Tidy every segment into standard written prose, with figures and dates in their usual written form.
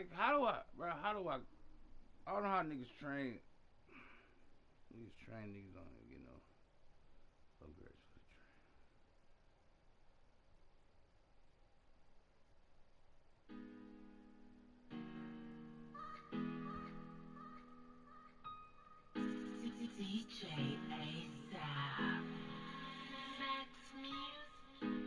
Like, how do I, bro? I don't know how niggas train. Niggas train niggas don't even get no upgrades for the DJ ASAP. Max Music.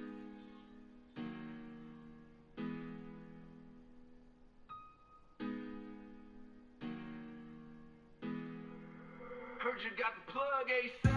Heard you got the plug ASAP.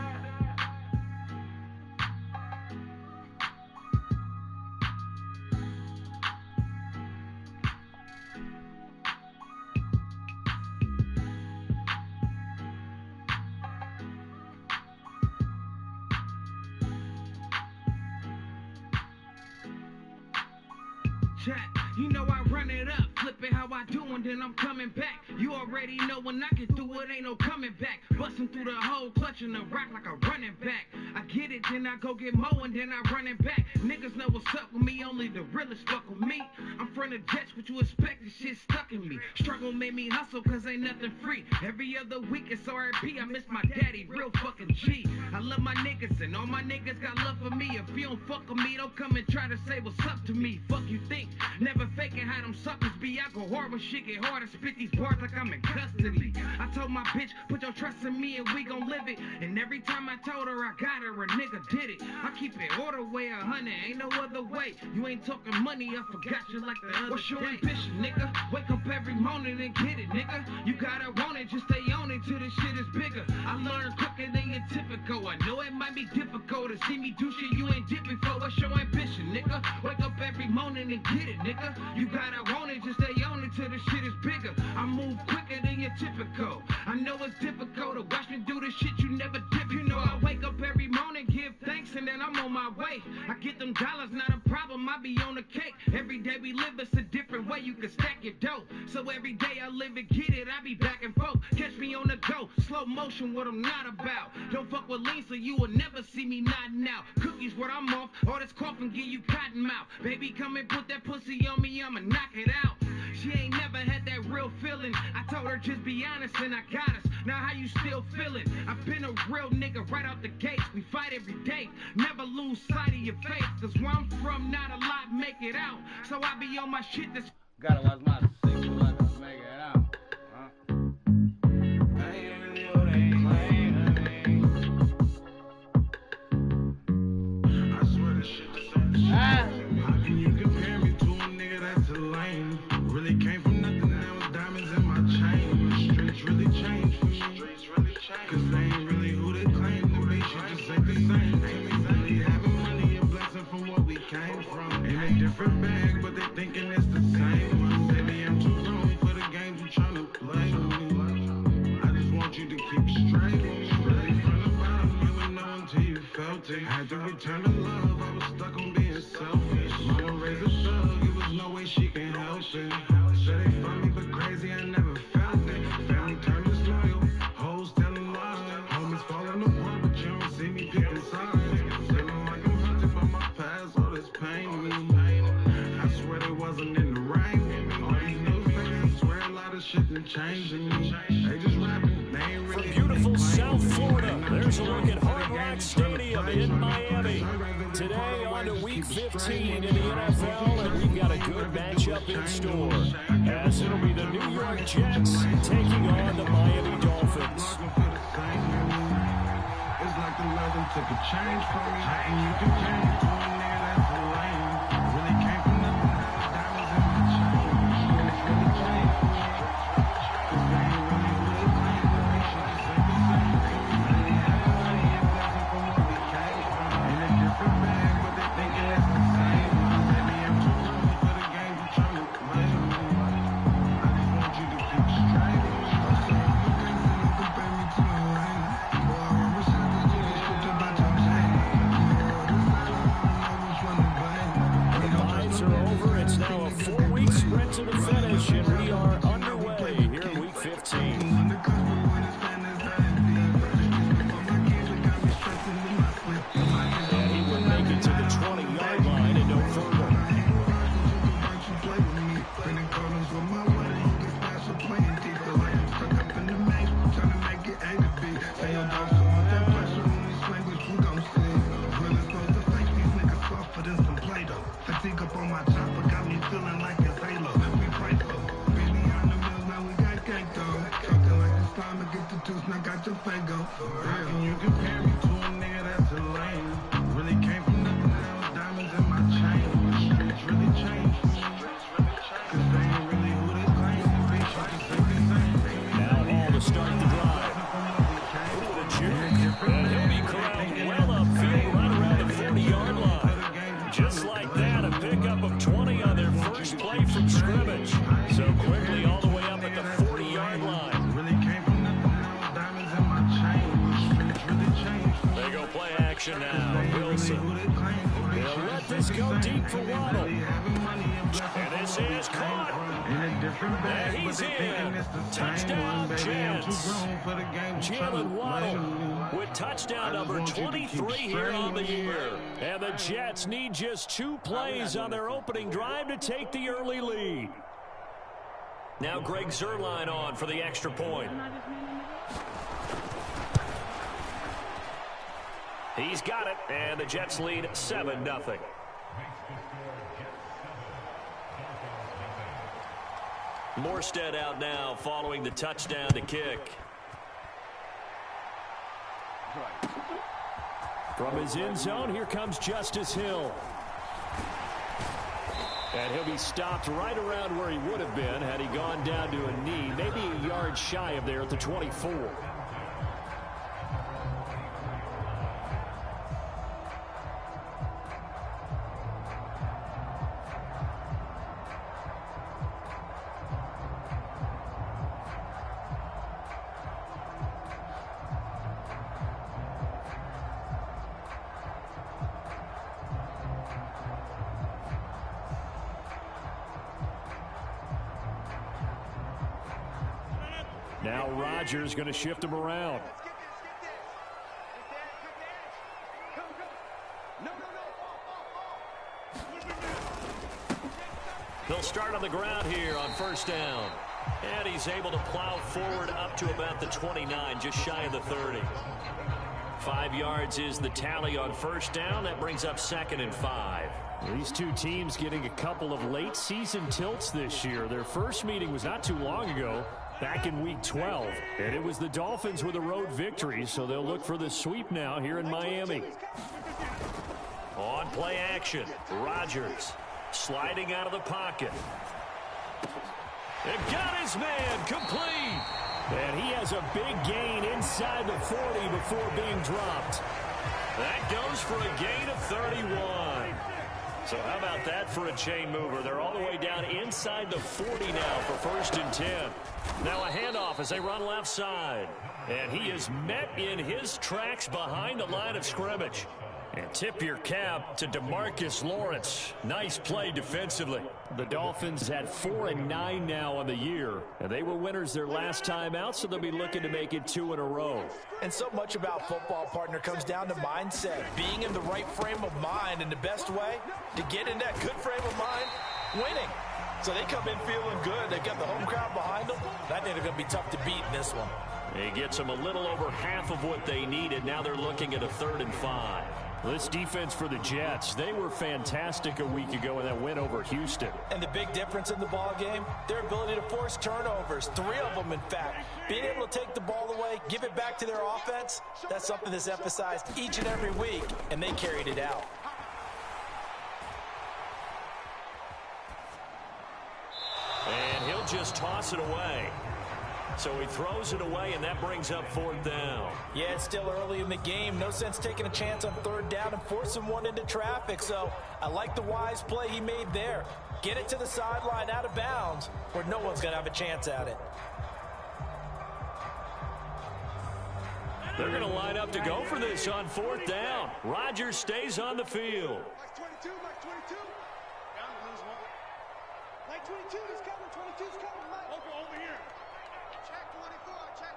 You know I run it up, flip it how I do, and then I'm coming back. You already know when I get through it, ain't no coming back. Busting through the hole, clutching the rock like a running back. I get it, then I go get more, and then I run it back. Niggas know what's up with me, only the realest fuck with me. I'm from the jets, what you expect, this shit stuck in me. Struggle made me hustle, cause ain't nothing free. Every other week it's RIP, I miss my daddy, real fucking G. I love my niggas, and all my niggas got love for me. If you don't fuck with me, don't come and try to say what's up to me. Fuck you think, never faking how them suckers be. I go hard when shit get hard, I spit these bars like I'm in custody. I told my bitch, put your trust in me and we gon' live it. And every time I told her I got her, a nigga did it. I keep it all the way 100, ain't no other way. You ain't talking money, I forgot you like the other What's your ambition, nigga? Wake up every morning and get it, nigga. You gotta want it, just stay on it till this shit is bigger. I learned quicker than your typical. I know it might be difficult to see me do shit you ain't did before. What's your ambition, nigga? Wake up every morning and get it, nigga. You gotta want it, just stay on it till this shit is bigger. I move quicker than your typical. I know it's difficult to watch me do the shit you never did. You know I wake up every morning, give thanks, and then I'm on my way. I get them dollars, not a problem, I be on the cake. Every day we live, it's a different way you can stack your dough. So every day I live and get it, I be back and forth. Catch me on the go, slow motion, what I'm not about. Don't fuck with lean, so you will never see me nodding out. Cookies, what I'm off, all this coughing, give you cotton mouth. Baby, come and put that pussy on me, I'ma knock it out. She ain't never had that real feeling. I told her just be honest and I got us. Now how you still feeling? I've been a real nigga right out the gates. We fight every day, never lose sight of your face. Cause where I'm from, not a lot make it out. So I be on my shit that's Gotta watch my 6 to make it out. I ain't really what they claim. I swear this shit is so How can you compare me to a nigga that's a lame? Really came from nothing, now it's diamonds in my chain. The streets really changed for me. Cause they ain't really who they claim to be. Shit just ain't the same. Ain't exactly having money, a blessing from what we came from. In a different bag, but they thinking it's the same. Maybe I'm too grown for the games you tryna play with me. I just want you to keep straight with me. Really from the bottom, you would know until you felt it. Had to return the love, I was stuck on being selfish. Mama raised a thug, it was no way she can help it. Said they funny but crazy, I never felt it. Family turned disloyal, hoes telling lies. Homies falling apart, but you don't see me picking sides. Feeling like I'm hunted by my past, all this pain in me. I swear they wasn't in the rain. All these new fans, I swear a lot of shit done changed in me. They just rapping, they ain't really. From beautiful South Florida, there's a look at Hard Rock Stadium in Miami. Today on to Week 15 in the NFL, and we've got a good matchup in store, as it'll be the New York Jets taking on the Miami Dolphins. It's like the weather took a change from me. And you can change to a nigga that's a lame. Really came from nothing, now diamonds in my chain. It's really changed. Cause they ain't really who they claim to be. Shit just ain't the same. Really having money, a blessing from what we came from. In a different bag, but they thinking it's the same. Maybe I'm too grown for the game you tryna play with me. I just want you to keep straight with me. I'm sorry for things that you compare me to a lame. Boy, I remember shit that you just stripped about your chain. The vibes are over. It's now a 4-week sprint to the finish, and we are underway here in Week 15. And he would make it to the 20-yard line and no further. chopper got me feeling like it's Halo. We pray for. Baby on the mills, now we got cake though. Talking like it's time to get the tooth, now got your Fago. How can you compare me to a nigga that's a lame? Really came from nothing, now it's diamonds in my chain. It's really changed. Cause they ain't really who they claim to be. So just say the same. Now Hall to start the drive. Ooh, the juke. And he'll be corralled well upfield right around the 40-yard line. Just like that, a pickup of 20 on their first play from scrimmage. So quickly all the way up at the 40-yard line. They go play action now. Wilson. They'll let this go deep for Waddle. And this is caught. And he's in. Touchdown, Jets. Jalen Waddle with touchdown number 23 here on the year. And the Jets need just 2 plays on their opening drive to take the early lead. Now Greg Zuerlein on for the extra point. He's got it, and the Jets lead 7-0. Morstead out now following the touchdown to kick. From his end zone, here comes Justice Hill. And he'll be stopped right around where he would have been had he gone down to a knee, maybe a yard shy of there at the 24. Now Rodgers going to shift him around. They'll start on the ground here on first down. And he's able to plow forward up to about the 29, just shy of the 30. 5 yards is the tally on first down. That brings up 2nd and 5. These two teams getting a couple of late season tilts this year. Their first meeting was not too long ago, back in week 12. And it was the Dolphins with a road victory, so they'll look for the sweep now here in Miami. On play action, Rodgers sliding out of the pocket. And got his man complete. And he has a big gain inside the 40 before being dropped. That goes for a gain of 31. So how about that for a chain mover? They're all the way down inside the 40 now for 1st and 10. Now a handoff as they run left side. And he is met in his tracks behind the line of scrimmage. And tip your cap to DeMarcus Lawrence. Nice play defensively. The Dolphins at 4-9 now on the year. And they were winners their last time out, so they'll be looking to make it 2 in a row. And so much about football, partner, comes down to mindset. Being in the right frame of mind, and the best way to get in that good frame of mind, winning. So they come in feeling good. They've got the home crowd behind them. I think they're going to be tough to beat in this one. He gets them a little over half of what they needed. Now they're looking at a 3rd and 5. This defense for the Jets, they were fantastic a week ago in that win over Houston. And the big difference in the ball game, their ability to force turnovers, 3 of them in fact. Being able to take the ball away, give it back to their offense, that's something that's emphasized each and every week, and they carried it out. And he'll just toss it away. So he throws it away, and that brings up 4th down. Yeah, it's still early in the game. No sense taking a chance on 3rd down and forcing one into traffic. So I like the wise play he made there. Get it to the sideline out of bounds where no one's going to have a chance at it. They're going to line up to go for this on 4th down. Rodgers stays on the field. Mike 22, Mike 22. Down to lose one. Mike 22 is coming, 22's coming, Mike. Over here. Check 24, check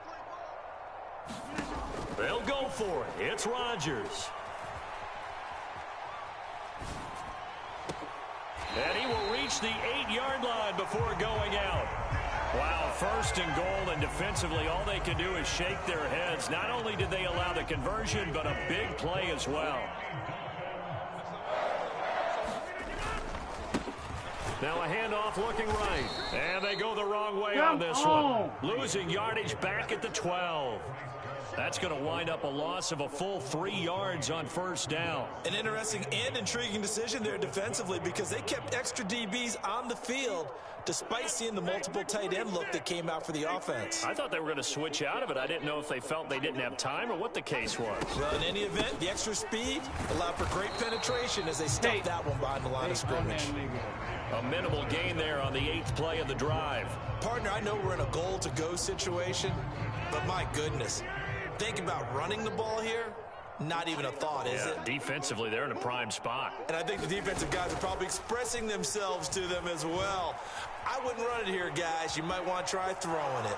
24. They'll go for it. It's Rodgers. And he will reach the 8-yard line before going out. Wow, 1st and goal, and defensively all they can do is shake their heads. Not only did they allow the conversion, but a big play as well. Now a handoff looking right. And they go the wrong way on this one. Losing yardage back at the 12. That's going to wind up a loss of a full 3 yards on first down. An interesting and intriguing decision there defensively because they kept extra DBs on the field despite seeing the multiple tight end look that came out for the offense. I thought they were going to switch out of it. I didn't know if they felt they didn't have time or what the case was. Well, in any event, the extra speed allowed for great penetration as they stuffed that one behind the line of scrimmage. A minimal gain there on the 8th play of the drive. Partner, I know we're in a goal-to-go situation, but my goodness, think about running the ball here. Not even a thought, is it? Defensively, they're in a prime spot. And I think the defensive guys are probably expressing themselves to them as well. I wouldn't run it here, guys. You might want to try throwing it.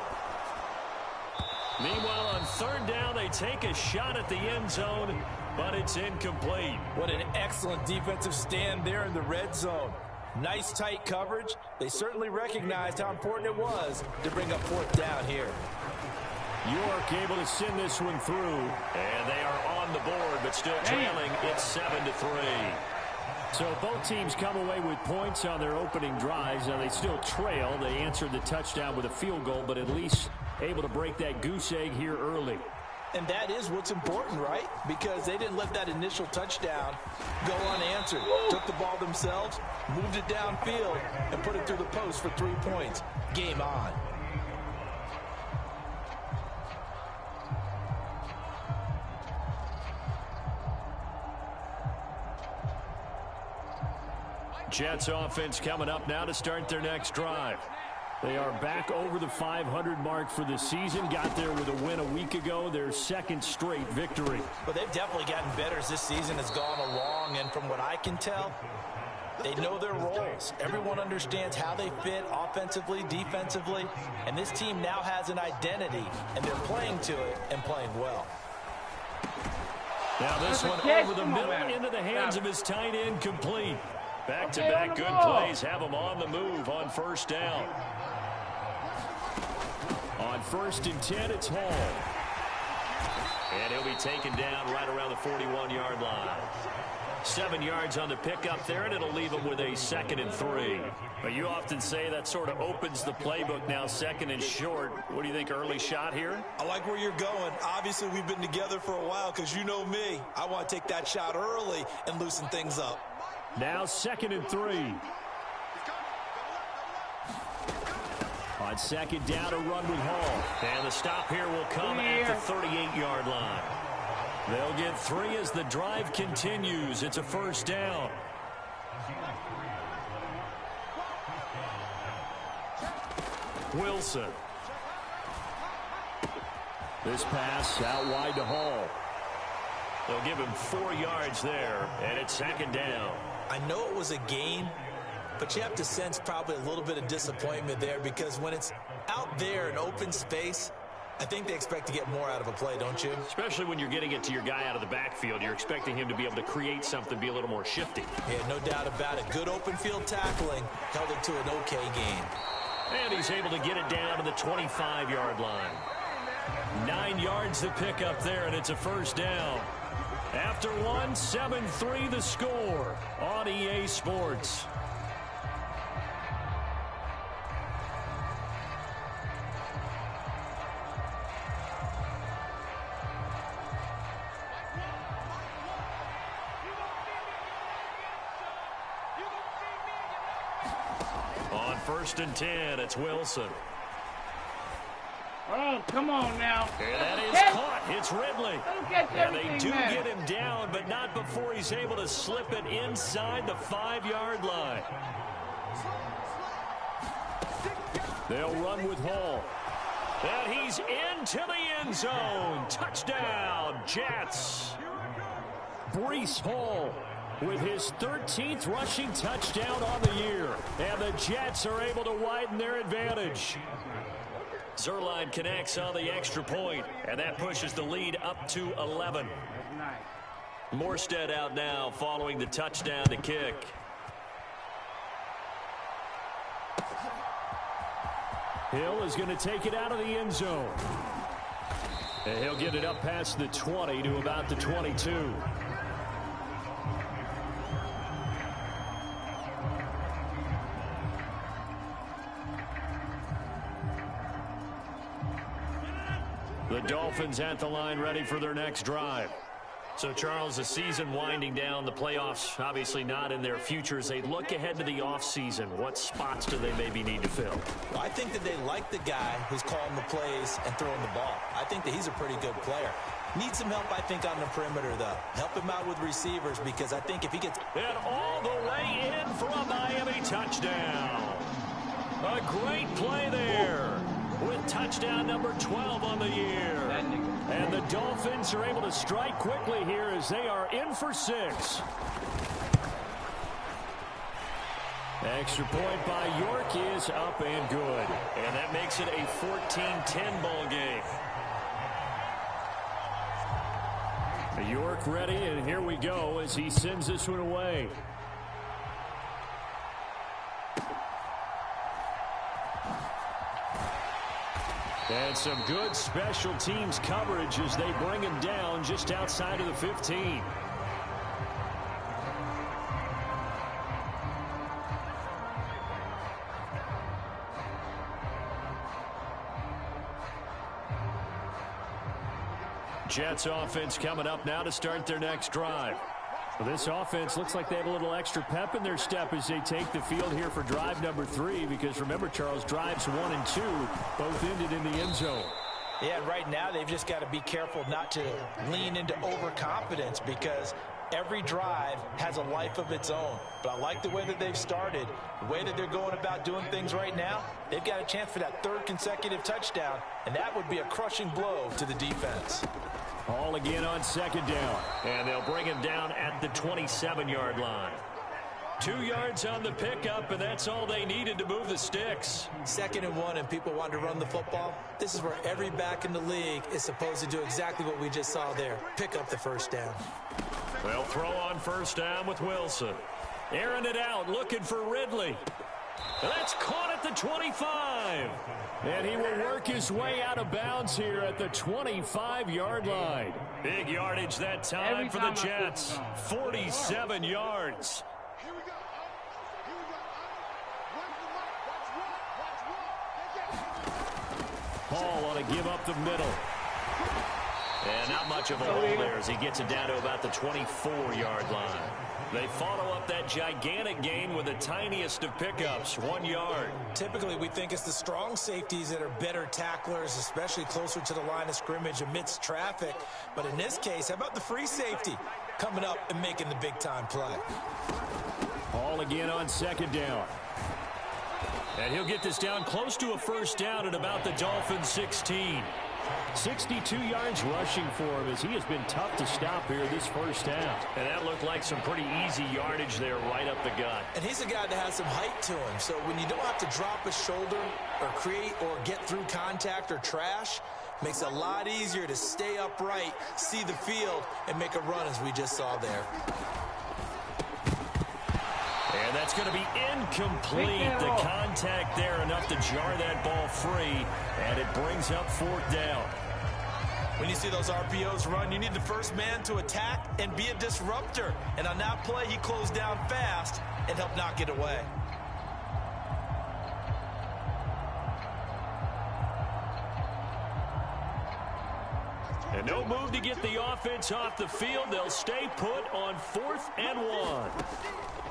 Meanwhile, on third down, they take a shot at the end zone, but it's incomplete. What an excellent defensive stand there in the red zone. Nice tight coverage. They certainly recognized how important it was to bring up fourth down here. York able to send this one through, and they are on the board, but still trailing. It's 7-3. So both teams come away with points on their opening drives. Now they still trail. They answered the touchdown with a field goal, but at least able to break that goose egg here early. And that is what's important, right? Because they didn't let that initial touchdown go unanswered. Took the ball themselves, moved it downfield, and put it through the post for 3 points. Game on. Jets offense coming up now to start their next drive. They are back over the 500 mark for the season. Got there with a win a week ago, their second straight victory. But they've definitely gotten better as this season has gone along, and from what I can tell, they know their roles. Everyone understands how they fit offensively, defensively, and this team now has an identity, and they're playing to it and playing well. Now this one over the middle into the hands of his tight end, complete. Back-to-back good plays have them on the move on first down. On 1st and 10, it's Hall. And he'll be taken down right around the 41-yard line. 7 yards on the pickup there, and it'll leave him with a 2nd and 3. But you often say that sort of opens the playbook now, 2nd and short. What do you think, early shot here? I like where you're going. Obviously, we've been together for a while because you know me. I want to take that shot early and loosen things up. Now 2nd and 3. On 2nd down, a run with Hall. And the stop here will come at the 38-yard line. They'll get 3 as the drive continues. It's a first down. Wilson. This pass out wide to Hall. They'll give him 4 yards there, and it's 2nd down. I know it was a gain, but you have to sense probably a little bit of disappointment there because when it's out there in open space, I think they expect to get more out of a play, don't you? Especially when you're getting it to your guy out of the backfield. You're expecting him to be able to create something, be a little more shifty. Yeah, no doubt about it. Good open field tackling held it to an okay game. And he's able to get it down to the 25-yard line. 9 yards to pick up there, and it's a first down. After 1, 7-3 the score on EA Sports. On 1st and 10, it's Wilson. Oh, come on now. And that is caught. It's Ridley. And they do get him down, but not before he's able to slip it inside the 5-yard line. They'll run with Hall. And he's into the end zone. Touchdown, Jets. Breece Hall with his 13th rushing touchdown on the year. And the Jets are able to widen their advantage. Zerline connects on the extra point, and that pushes the lead up to 11. Morstead out now following the touchdown to kick. Hill is going to take it out of the end zone. And he'll get it up past the 20 to about the 22. The Dolphins at the line ready for their next drive. So, Charles, the season winding down, the playoffs obviously not in their future. As they look ahead to the offseason, what spots do they maybe need to fill? Well, I think that they like the guy who's calling the plays and throwing the ball. I think that he's a pretty good player. Needs some help, I think, on the perimeter, though. Help him out with receivers, because I think if he gets... And all the way in for a Miami touchdown. A great play there with touchdown number 12 on the year. And the Dolphins are able to strike quickly here as they are in for 6. Extra point by York is up and good. And that makes it a 14-10 ball game. York ready, and here we go as he sends this one away. And some good special teams coverage as they bring him down just outside of the 15. Jets offense coming up now to start their next drive. Well, this offense looks like they have a little extra pep in their step as they take the field here for drive number 3, because remember, Charles, drives 1 and 2 both ended in the end zone. Yeah, right now they've just got to be careful not to lean into overconfidence, because every drive has a life of its own. But I like the way that they've started, the way that they're going about doing things right now. They've got a chance for that 3rd consecutive touchdown, and that would be a crushing blow to the defense. All again on 2nd down. And they'll bring him down at the 27-yard line. 2 yards on the pickup, and that's all they needed to move the sticks. 2nd and 1, and people want to run the football. This is where every back in the league is supposed to do exactly what we just saw there. Pick up the 1st down. They'll throw on 1st down with Wilson. Airing it out, looking for Ridley. That's caught at the 25. And he will work his way out of bounds here at the 25-yard line. Big yardage that time for the Jets. 47 yards. Hall on to give up the middle. And not much of a hole there as he gets it down to about the 24-yard line. They follow up that gigantic gain with the tiniest of pickups, 1 yard. Typically, we think it's the strong safeties that are better tacklers, especially closer to the line of scrimmage amidst traffic. But in this case, how about the free safety coming up and making the big-time play? Hall again on 2nd down. And he'll get this down close to a 1st down at about the Dolphins' 16. 62 yards rushing for him as he has been tough to stop here this 1st half. And that looked like some pretty easy yardage there right up the gut. And he's a guy that has some height to him. So when you don't have to drop a shoulder or create or get through contact or trash, makes it a lot easier to stay upright, see the field, and make a run as we just saw there. And that's going to be incomplete. The contact there enough to jar that ball free, and it brings up 4th down. When you see those RPOs run, you need the first man to attack and be a disruptor. And on that play, he closed down fast and helped knock it away. And no move to get the offense off the field. They'll stay put on 4th and 1.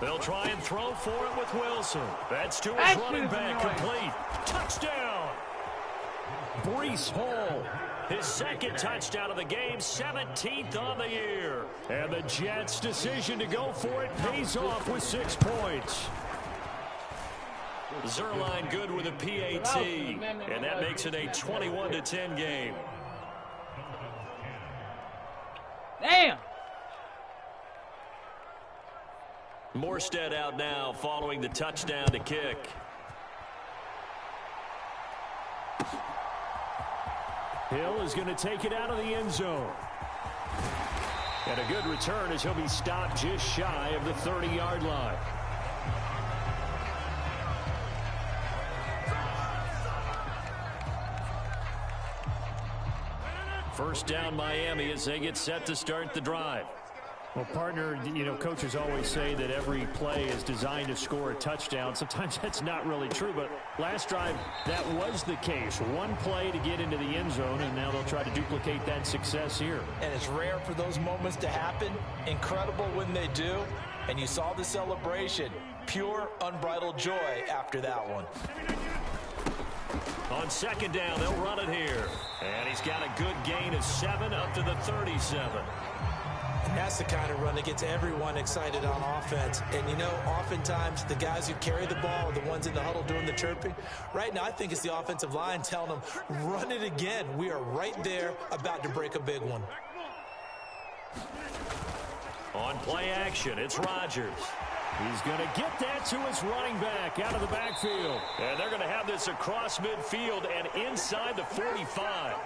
They'll try and throw for it with Wilson. That's to his running back, complete. Touchdown! Breece Hall, his 2nd touchdown of the game, 17th on the year. And the Jets' decision to go for it pays off with 6 points. Zerline good with a PAT, and that makes it a 21-10 game. Damn! Morstead out now following the touchdown to kick. Hill is going to take it out of the end zone. And a good return as he'll be stopped just shy of the 30-yard line. First down Miami as they get set to start the drive. Well, partner, you know, coaches always say that every play is designed to score a touchdown. Sometimes that's not really true, but last drive, that was the case. One play to get into the end zone, and now they'll try to duplicate that success here. And it's rare for those moments to happen. Incredible when they do. And you saw the celebration. Pure, unbridled joy after that one. On second down, they'll run it here. And he's got a good gain of 7 up to the 37. And that's the kind of run that gets everyone excited on offense. And, you know, oftentimes the guys who carry the ball are the ones in the huddle doing the chirping. Right now, I think it's the offensive line telling them, run it again. We are right there about to break a big one. On play action, it's Rodgers. He's going to get that to his running back out of the backfield. And they're going to have this across midfield and inside the 45.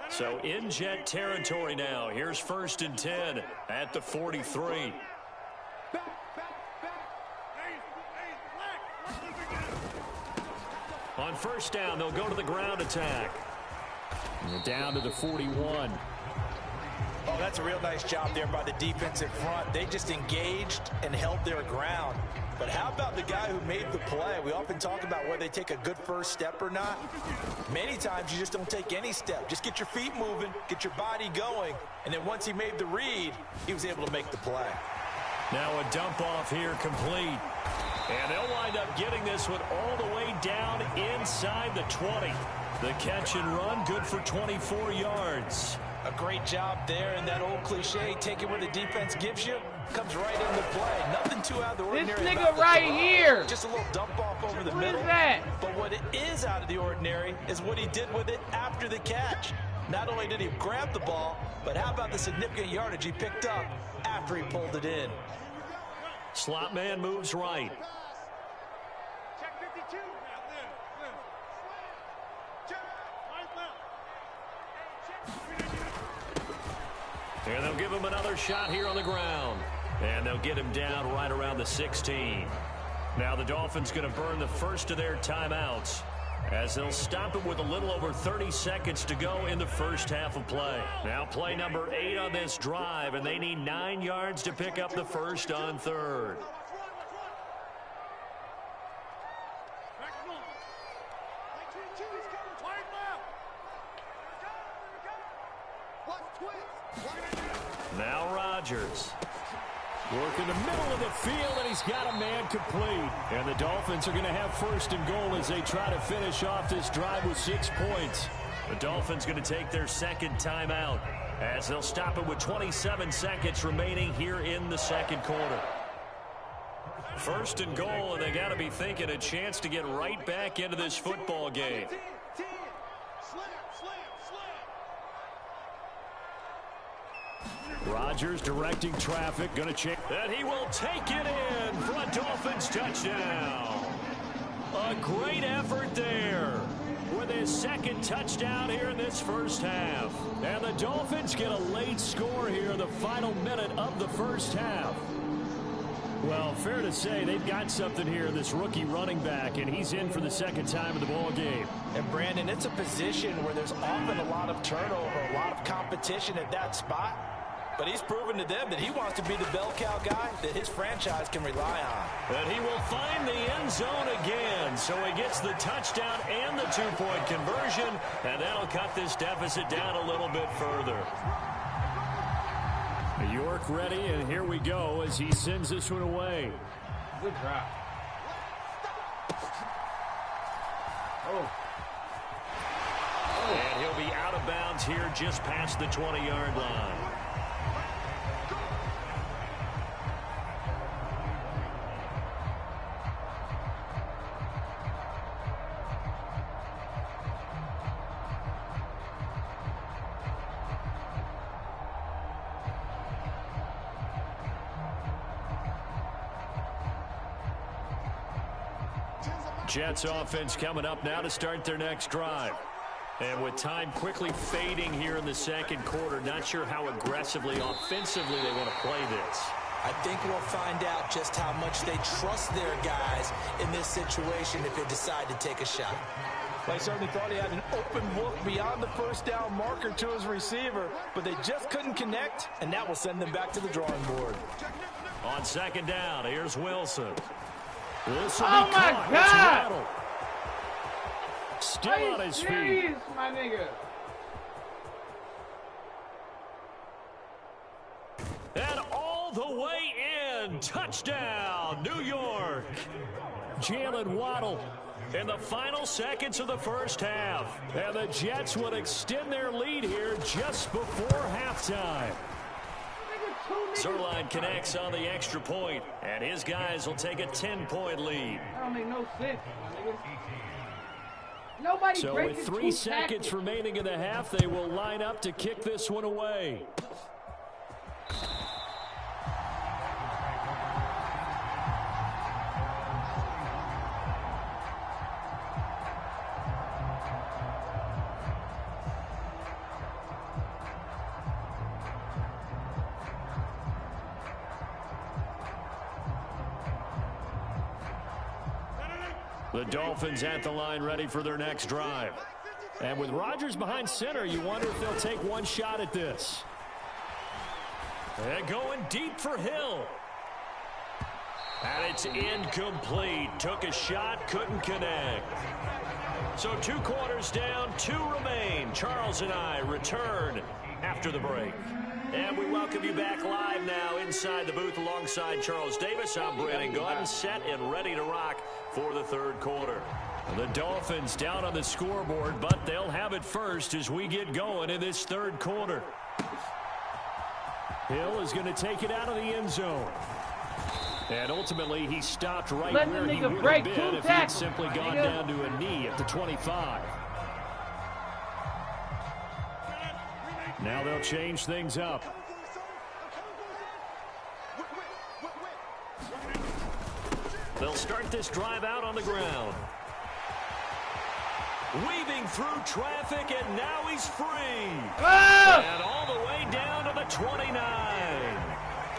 So in jet territory now. Here's 1st and 10 at the 43. On first down, they'll go to the ground attack. And down to the 41. Oh, that's a real nice job there by the defensive front. They just engaged and held their ground. But how about the guy who made the play? We often talk about whether they take a good first step or not. Many times you just don't take any step. Just get your feet moving, get your body going, and then once he made the read, he was able to make the play. Now a dump off here complete. And they'll wind up getting this one all the way down inside the 20. The catch and run, good for 24 yards. A great job there, and that old cliche, take it where the defense gives you, comes right into play. Nothing too out of the ordinary. This nigga right here. Just a little dump off over the What middle. is that? But what it is out of the ordinary is what he did with it after the catch. Not only did he grab the ball, but how about the significant yardage he picked up after he pulled it in. Slot man moves right. Check 52. And they'll give him another shot here on the ground. And they'll get him down right around the 16. Now the Dolphins going to burn the first of their timeouts as they'll stop it with a little over 30 seconds to go in the first half of play. Now play number 8 on this drive, and they need 9 yards to pick up the first on 3rd. Now Rodgers. Work in the middle of the field, and he's got a man complete. And the Dolphins are going to have 1st and goal as they try to finish off this drive with 6 points. The Dolphins going to take their second timeout as they'll stop it with 27 seconds remaining here in the second quarter. 1st and goal, and they got to be thinking a chance to get right back into this football game. Rodgers directing traffic, going to check. And he will take it in for a Dolphins touchdown. A great effort there with his second touchdown here in this first half. And the Dolphins get a late score here in the final minute of the first half. Well, fair to say they've got something here, this rookie running back, and he's in for the second time of the ball game. And Brandon, it's a position where there's often a lot of turnover, a lot of competition at that spot. But he's proven to them that he wants to be the bell cow guy that his franchise can rely on. And he will find the end zone again. So he gets the touchdown and the 2-point conversion. And that'll cut this deficit down a little bit further. York ready, and here we go as he sends this one away. Good drop. Oh. And he'll be out of bounds here just past the 20-yard line. Jets offense coming up now to start their next drive. And with time quickly fading here in the second quarter, not sure how aggressively, offensively they want to play this. I think we'll find out just how much they trust their guys in this situation if they decide to take a shot. They certainly thought he had an open look beyond the first down marker to his receiver, but they just couldn't connect, and that will send them back to the drawing board. On second down, here's Wilson. This will Oh be my caught. God! It's Still Are you on his serious, feet. my nigga? And all the way in. Touchdown, New York. Jalen Waddle in the final seconds of the first half. And the Jets would extend their lead here just before halftime. Zerline connects on the extra point, and his guys will take a 10-point lead. That don't make no sense, my nigga. Nobody So breaking with 3 two seconds tackles. remaining in the half, they will line up to kick this one away. The Dolphins at the line ready for their next drive. And with Rodgers behind center, you wonder if they'll take one shot at this. And going deep for Hill. And it's incomplete. Took a shot, couldn't connect. So 2 quarters down, 2 remain. Charles and I return after the break. And we welcome you back live now inside the booth alongside Charles Davis. I'm Brandon Gordon, set and ready to rock for the third quarter. The Dolphins down on the scoreboard, but they'll have it first as we get going in this third quarter. Hill is going to take it out of the end zone. And ultimately, he stopped right Let where the he nigga would break have two been if he had tackles, simply my gone nigga. down to a knee at the 25. Now they'll change things up. They'll start this drive out on the ground. Weaving through traffic, and now he's free. Oh! And all the way down to the 29.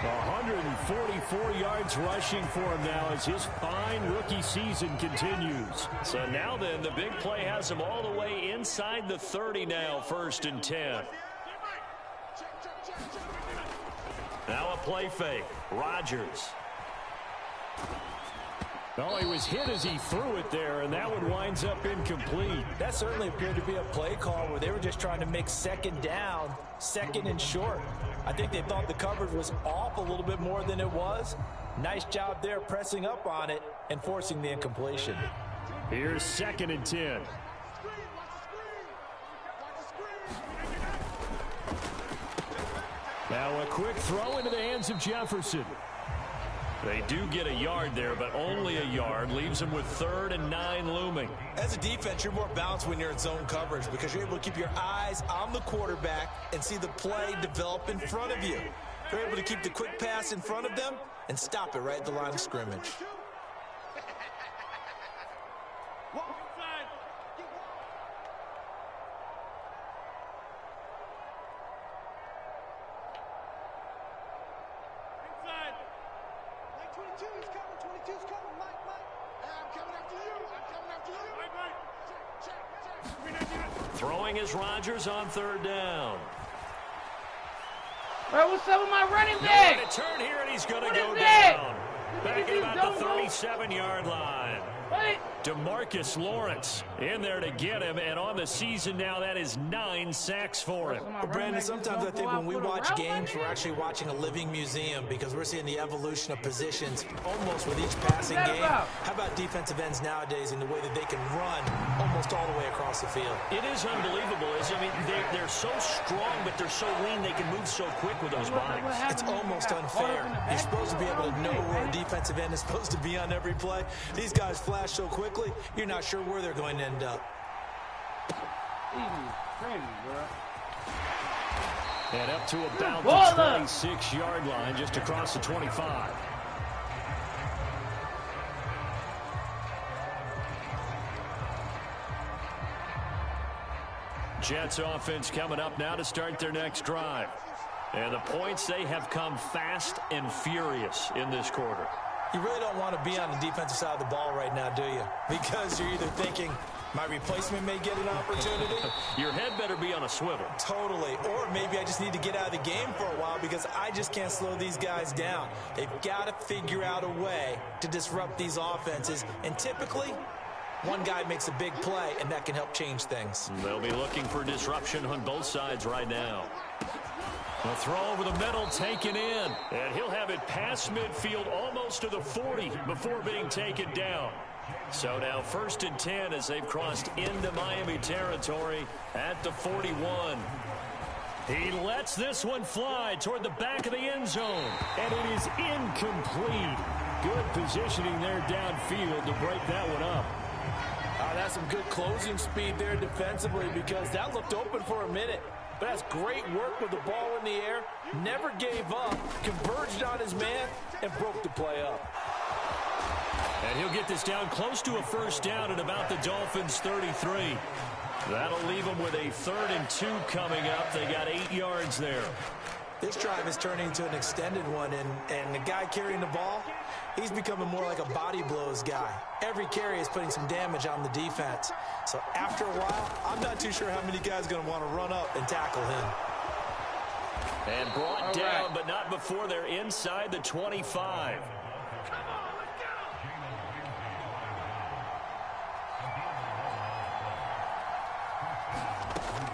144 yards rushing for him now as his fine rookie season continues. So now then, the big play has him all the way inside the 30 now, 1st and 10. Now a play fake. Rodgers. Oh, he was hit as he threw it there, and that one winds up incomplete. That certainly appeared to be a play call where they were just trying to make second down, second and short. I think they thought the coverage was off a little bit more than it was. Nice job there pressing up on it and forcing the incompletion. Here's 2nd and 10. Now a quick throw into the hands of Jefferson. They do get a yard there, but only a yard. Leaves them with 3rd and 9 looming. As a defense, you're more balanced when you're in zone coverage because you're able to keep your eyes on the quarterback and see the play develop in front of you. You're able to keep the quick pass in front of them and stop it right at the line of scrimmage. Throwing is Rodgers on 3rd down. Bro, what's up with my running Nowhere back? to turn here, and he's going to What go is that? down. Back at about the 37-yard line. What? DeMarcus Lawrence in there to get him, and on the season now, that is 9 sacks for him. Brandon, sometimes I think when we watch games, we're actually watching a living museum because we're seeing the evolution of positions almost with each passing game. How about defensive ends nowadays and the way that they can run almost all the way across the field? It is unbelievable. I mean, they're so strong, but they're so lean. They can move so quick with those bodies. It's almost unfair. You're supposed to be able to know where a defensive end is supposed to be on every play. These guys flash so quickly, you're not sure where they're going to end up. And up to about the 26-yard line, just across the 25. Jets offense coming up now to start their next drive. And the points, they have come fast and furious in this quarter. You really don't want to be on the defensive side of the ball right now, do you? Because you're either thinking, my replacement may get an opportunity. Your head better be on a swivel. Totally. Or maybe I just need to get out of the game for a while because I just can't slow these guys down. They've got to figure out a way to disrupt these offenses. And typically, one guy makes a big play, and that can help change things. They'll be looking for disruption on both sides right now. The throw over the middle taken in. And he'll have it past midfield almost to the 40 before being taken down. So now 1st and 10 as they've crossed into Miami territory at the 41. He lets this one fly toward the back of the end zone. And it is incomplete. Good positioning there downfield to break that one up. That's some good closing speed there defensively because that looked open for a minute. But that's great work with the ball in the air. Never gave up, converged on his man, and broke the play up. And he'll get this down close to a first down at about the Dolphins' 33. That'll leave them with a 3rd and 2 coming up. They got 8 yards there. This drive is turning into an extended one, and the guy carrying the ball, he's becoming more like a body blows guy. Every carry is putting some damage on the defense. So after a while, I'm not too sure how many guys are going to want to run up and tackle him. And brought down, but not before they're inside the 25.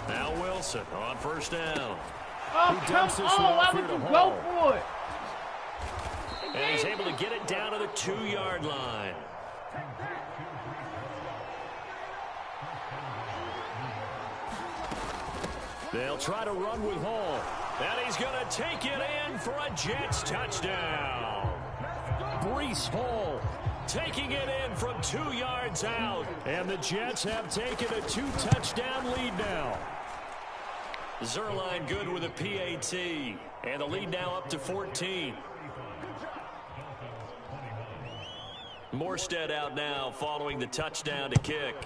Now Wilson on first down. Oh, come on. Why would you go for it? And he's able to get it down to the 2-yard line. They'll try to run with Hall. And he's going to take it in for a Jets touchdown. Breece Hall taking it in from 2 yards out. And the Jets have taken a 2-touchdown lead now. Zerline good with a PAT. And the lead now up to 14. Morstead out now following the touchdown to kick.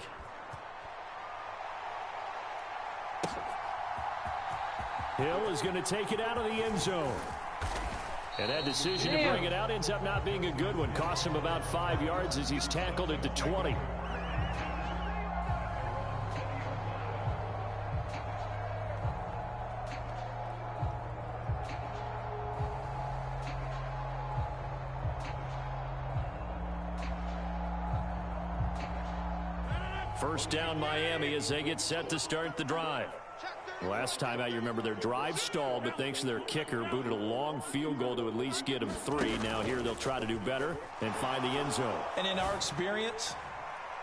Hill is going to take it out of the end zone. And that decision to bring it out ends up not being a good one. Costs him about 5 yards as he's tackled at the 20. First down Miami as they get set to start the drive. Last time out, you remember their drive stalled, but thanks to their kicker, booted a long field goal to at least get them 3. Now here they'll try to do better and find the end zone. And in our experience,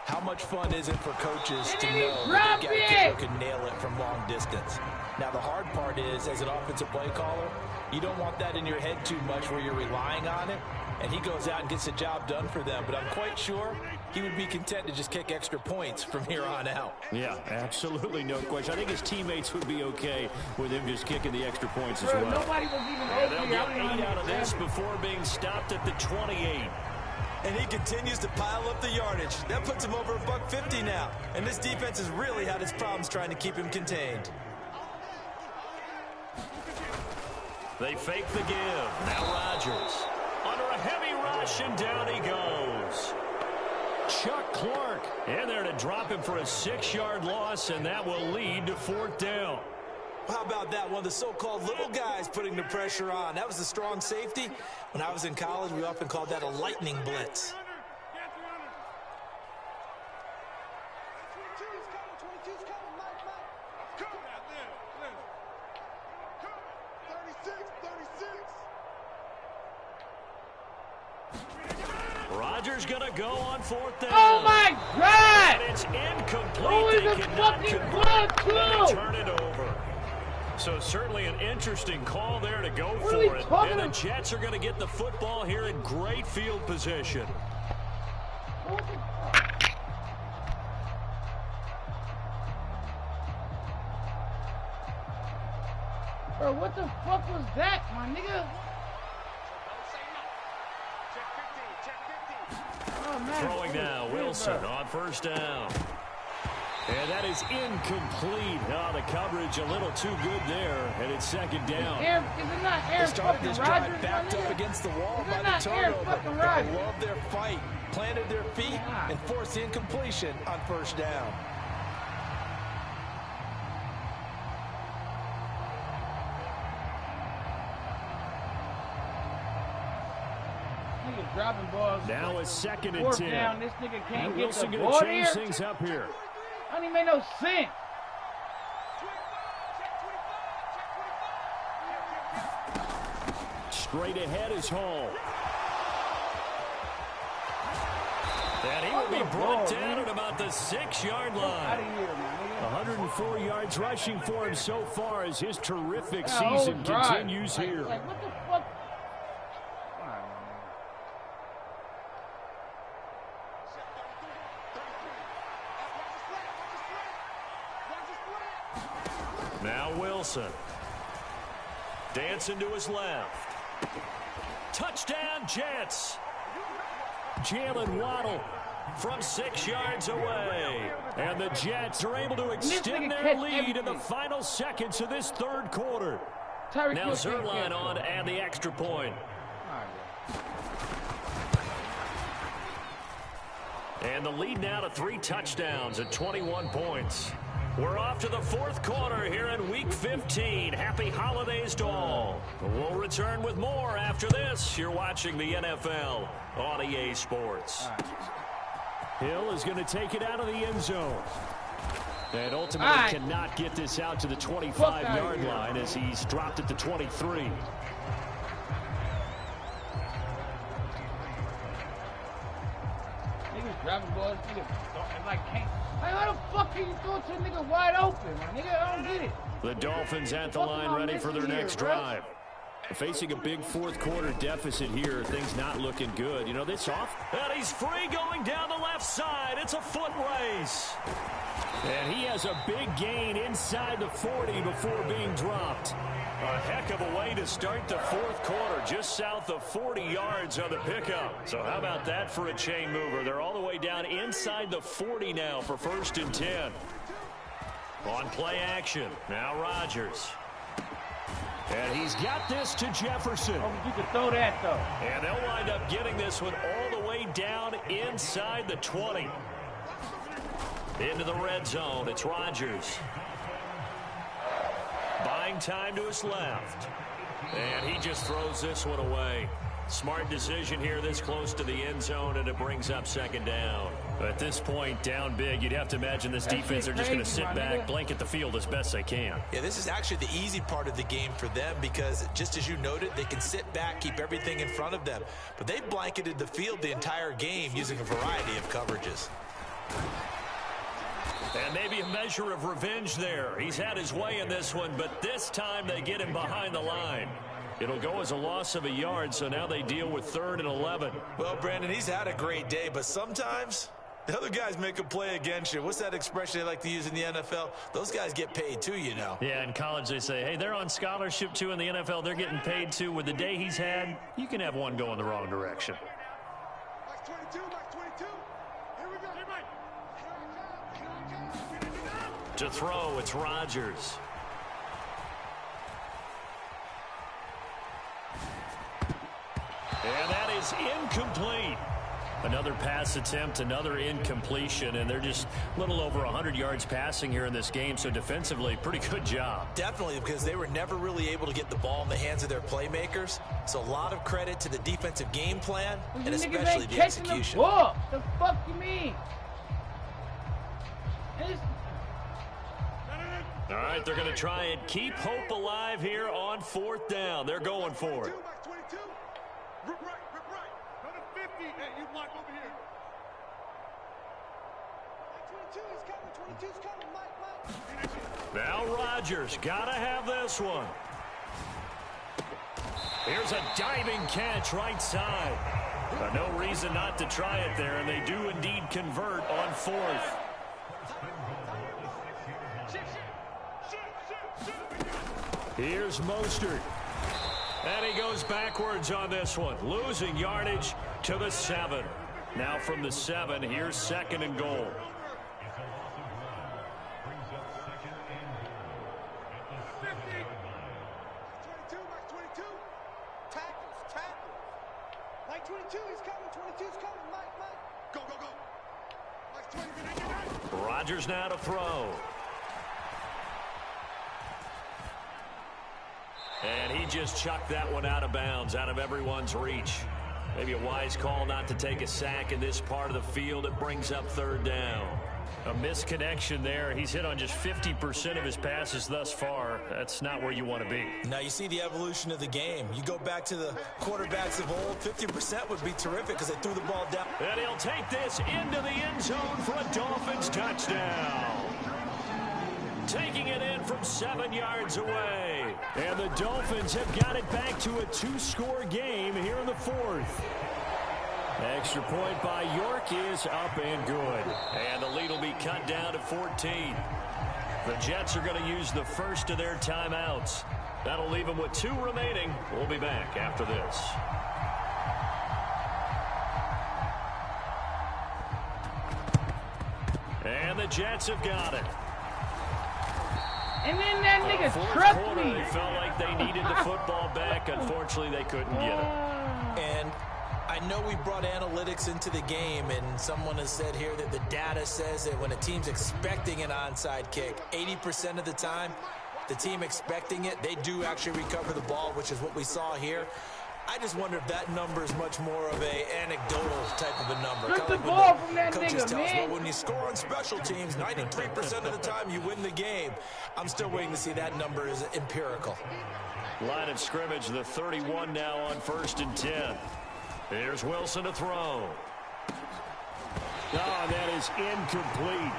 how much fun is it for coaches to know that they got a kicker who can nail it from long distance? Now the hard part is, as an offensive play caller, you don't want that in your head too much where you're relying on it. And he goes out and gets the job done for them. But I'm quite sure he would be content to just kick extra points from here on out. Yeah, absolutely no question. I think his teammates would be okay with him just kicking the extra points as well. Nobody was even They'll get 8 out of this before being stopped at the 28. And he continues to pile up the yardage. That puts him over $150 now. And this defense has really had its problems trying to keep him contained. They fake the give. Now Rodgers. Under a heavy rush, and down he goes. Chuck Clark in there to drop him for a 6-yard loss, and that will lead to 4th down. How about that? One of the so-called little guys putting the pressure on. That was a strong safety. When I was in college, we often called that a lightning blitz. Rodgers going to go on 4th down. Oh, my God! And it's incomplete. Who is They this cannot fucking convert. club, They turn it over. So certainly an interesting call there to go What for are we it. talking And the about? Jets are going to get the football here in great field position. Bro, what the fuck was that, my nigga? Oh, man. Throwing now, Wilson on 1st down. And that is incomplete. Oh, the coverage a little too good there, and it's second down. Is it not Aaron They started fucking this Rodgers? drive backed up against the wall by the not Aaron turnover. fucking But Rodgers? they love their fight, planted their feet, and forced the incompletion on first down. Nigga dropping balls. Now it's second and Fourth 10. down, this nigga can't And get Wilson the going ball to change there. things up here. That don't even make no sense. Straight ahead is Hall. And he will be brought down at about the 6-yard Out line. of here, man. 104 yards rushing for him so far as his terrific That whole season drive. continues here. Like, what the fuck? Now Wilson. Dancing to his left. Touchdown, Jets. Jalen Waddle from 6 yards away. And the Jets are able to extend their lead in the final seconds of this third quarter. Now Zerline on and the extra point. And the lead now to 3 touchdowns at 21 points. We're off to the fourth quarter here in Week 15. Happy holidays to all. We'll return with more after this. You're watching the NFL on EA Sports. Hill is going to take it out of the end zone. And ultimately cannot get this out to the 25-yard line as he's dropped at the 23. Niggas dropping balls, niggas like can't. Like, how the fuck can you throw it to a nigga wide open, my nigga? I don't get it. The Dolphins at the line ready for their next drive. Facing a big fourth quarter deficit here, things not looking good. You know, this off. And he's free going down the left side. It's a foot race. And he has a big gain inside the 40 before being dropped. A heck of a way to start the fourth quarter, just south of 40 yards on the pickup. So how about that for a chain mover? They're all the way down inside the 40 now for 1st and 10. On play action, now Rodgers. And he's got this to Jefferson. Oh, you can throw that, though. And they'll wind up getting this one all the way down inside the 20. Into the red zone, it's Rodgers. Buying time to his left. And he just throws this one away. Smart decision here this close to the end zone, and it brings up 2nd down. At this point, down big, you'd have to imagine this defense are just going to sit back, blanket the field as best they can. Yeah, this is actually the easy part of the game for them because, just as you noted, they can sit back, keep everything in front of them. But they blanketed the field the entire game using a variety of coverages. And maybe a measure of revenge there. He's had his way in this one, but this time they get him behind the line. It'll go as a loss of a yard, so now they deal with 3rd and 11. Well, Brandon, he's had a great day, but sometimes the other guys make a play against you. What's that expression they like to use in the NFL? Those guys get paid too, you know. Yeah, in college they say, hey, they're on scholarship too. In the NFL, they're getting paid too. With the day he's had, you can have one go in the wrong direction. Max 22, Max 22. Here we go. To throw, it's Rodgers. And that is incomplete. Another pass attempt, another incompletion, and they're just a little over 100 yards passing here in this game, so defensively, pretty good job. Definitely, because they were never really able to get the ball in the hands of their playmakers. So a lot of credit to the defensive game plan and especially the execution. The fuck you mean? All right, they're going to try and keep hope alive here on 4th down. They're going for it. Max 22. Rip right. Go to 50. Hey, you block over here. Max 22, he's coming. 22's coming. Mike. Now Rodgers, got to have this one. Here's a diving catch right side. No reason not to try it there, and they do indeed convert on 4th. Here's Mostert. And he goes backwards on this one, losing yardage to the 7. Now from the 7, here's 2nd and goal. Like 22, he's coming. 22's coming. Mike. Go. Like 20. Rodgers now to throw. And he just chucked that one out of bounds, out of everyone's reach. Maybe a wise call not to take a sack in this part of the field. It brings up third down. A misconnection there. He's hit on just 50% of his passes thus far. That's not where you want to be. Now you see the evolution of the game. You go back to the quarterbacks of old, 50% would be terrific because they threw the ball down. And he'll take this into the end zone for a Dolphins touchdown. Taking it in from 7 yards away. And the Dolphins have got it back to a 2-score game here in the fourth. Extra point by York is up and good. And the lead will be cut down to 14. The Jets are going to use the first of their timeouts. That'll leave them with 2 remaining. We'll be back after this. And the Jets have got it. And then that nigga tripped me. They felt like they needed the football back. Unfortunately, they couldn't get it. And I know we brought analytics into the game, and someone has said here that the data says that when a team's expecting an onside kick, 80% of the time, the team expecting it, they do actually recover the ball, which is what we saw here. I just wonder if that number is much more of a anecdotal type of a number. Took the ball from that coaches nigga, tell us, man. well, when you score on special teams, 93% of the time you win the game. I'm still waiting to see that number is empirical. Line of scrimmage, the 31 now on 1st and 10. Here's Wilson to throw. Oh, that is incomplete.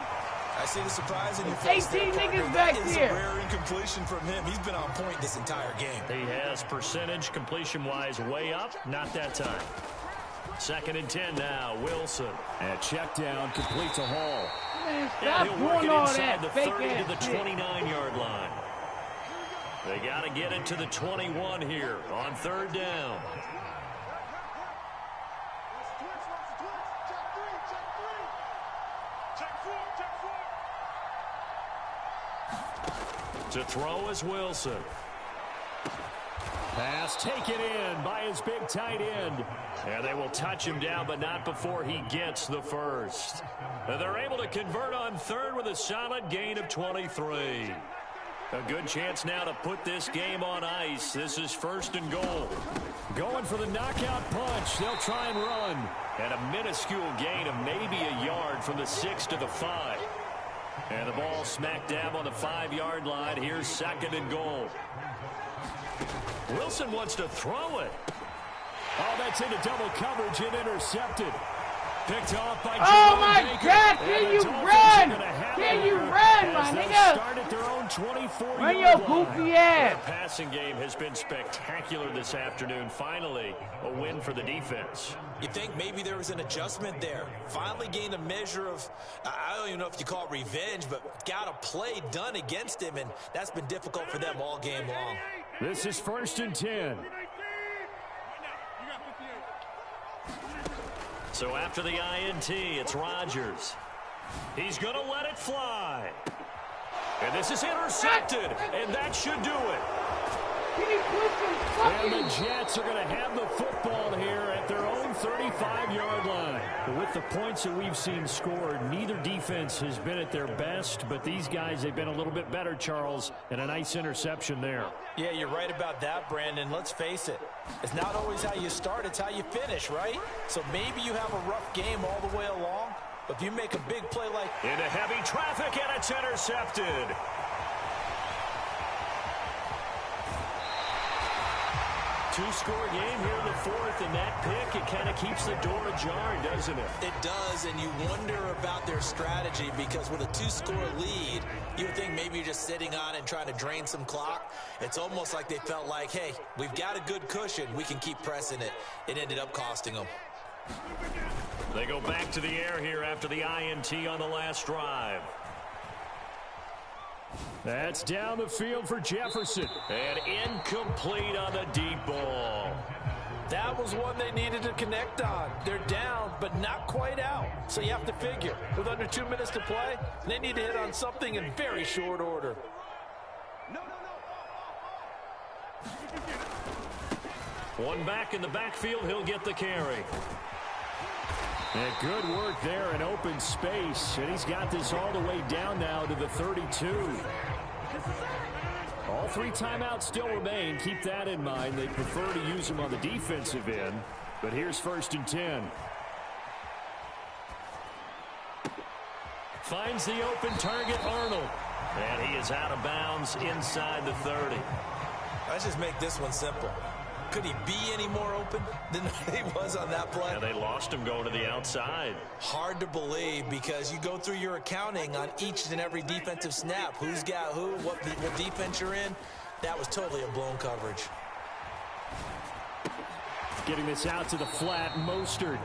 I see the surprise in your face. 18 there, niggas back that is here. a rare incompletion from him. He's been on point this entire game. He has percentage completion-wise way up. Not that time. 2nd and 10 now. Wilson. And check down, complete to Hall. Man, And stop he'll work doing it all inside that the fake 30 to ass the shit. 29-yard line. They got to get it to the 21 here on 3rd down. To throw is Wilson. Pass taken in by his big tight end. And they will touch him down, but not before he gets the first. And they're able to convert on 3rd with a solid gain of 23. A good chance now to put this game on ice. This is 1st and goal. Going for the knockout punch. They'll try and run. And a minuscule gain of maybe a yard from the 6 to the 5. And the ball smack dab on the 5-yard line. Here's 2nd and goal. Wilson wants to throw it. Oh, that's into double coverage and intercepted. Picked off by Oh Jerome my Baker. God, And can the you Dolphins run? are gonna have Can it you here run, my as they nigga? start at their own 24-yard Run your line. goofy ass. The passing game has been spectacular this afternoon. Finally, a win for the defense. You think maybe there was an adjustment there. Finally gained a measure of, I don't even know if you call it revenge, but got a play done against him, and that's been difficult for them all game long. This is 1st and 10. So after the INT, it's Rodgers. He's going to let it fly. And this is intercepted, and that should do it. Can you put some And fucking... the Jets are going to have the football here at their own 35-yard line. With the points that we've seen scored, neither defense has been at their best, but these guys, they've been a little bit better, Charles, and a nice interception there. Yeah, you're right about that, Brandon. Let's face it. It's not always how you start, it's how you finish, right? So maybe you have a rough game all the way along, but if you make a big play like... Into heavy traffic, and it's intercepted. Two-score game here in the fourth, and that pick, it kind of keeps the door ajar, doesn't it? It does, and you wonder about their strategy because with a 2-score lead, you would think maybe you're just sitting on it and trying to drain some clock. It's almost like they felt like, hey, we've got a good cushion. We can keep pressing it. It ended up costing them. They go back to the air here after the INT on the last drive. That's down the field for Jefferson. And incomplete on the deep ball. That was one they needed to connect on. They're down, but not quite out. So you have to figure, with under 2 minutes to play, they need to hit on something in very short order. One back in the backfield. He'll get the carry. And good work there in open space. And he's got this all the way down now to the 32. All 3 timeouts still remain. Keep that in mind. They prefer to use them on the defensive end. But here's 1st and 10. Finds the open target, Arnold. And he is out of bounds inside the 30. Let's just make this one simple. Could he be any more open than he was on that play? Yeah, they lost him going to the outside. Hard to believe because you go through your accounting on each and every defensive snap. Who's got who, what defense you're in. That was totally a blown coverage. Getting this out to the flat, Mostert.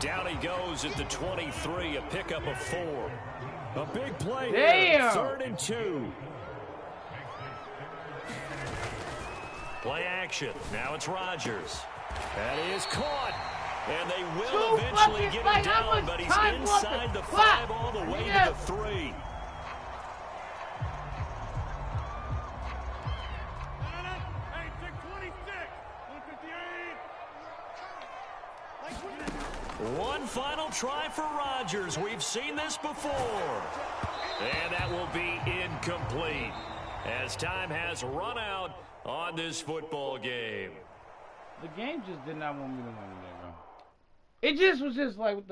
Down he goes at the 23, a pickup of 4. A big play here, 3rd and 2. Play action. Now it's Rodgers. That is caught. And they will eventually get him down, but he's inside the 5 all the way to the 3. One final try for Rodgers. We've seen this before. And that will be incomplete as time has run out on this football game. The game just did not want me to win, bro. It just was just like, what the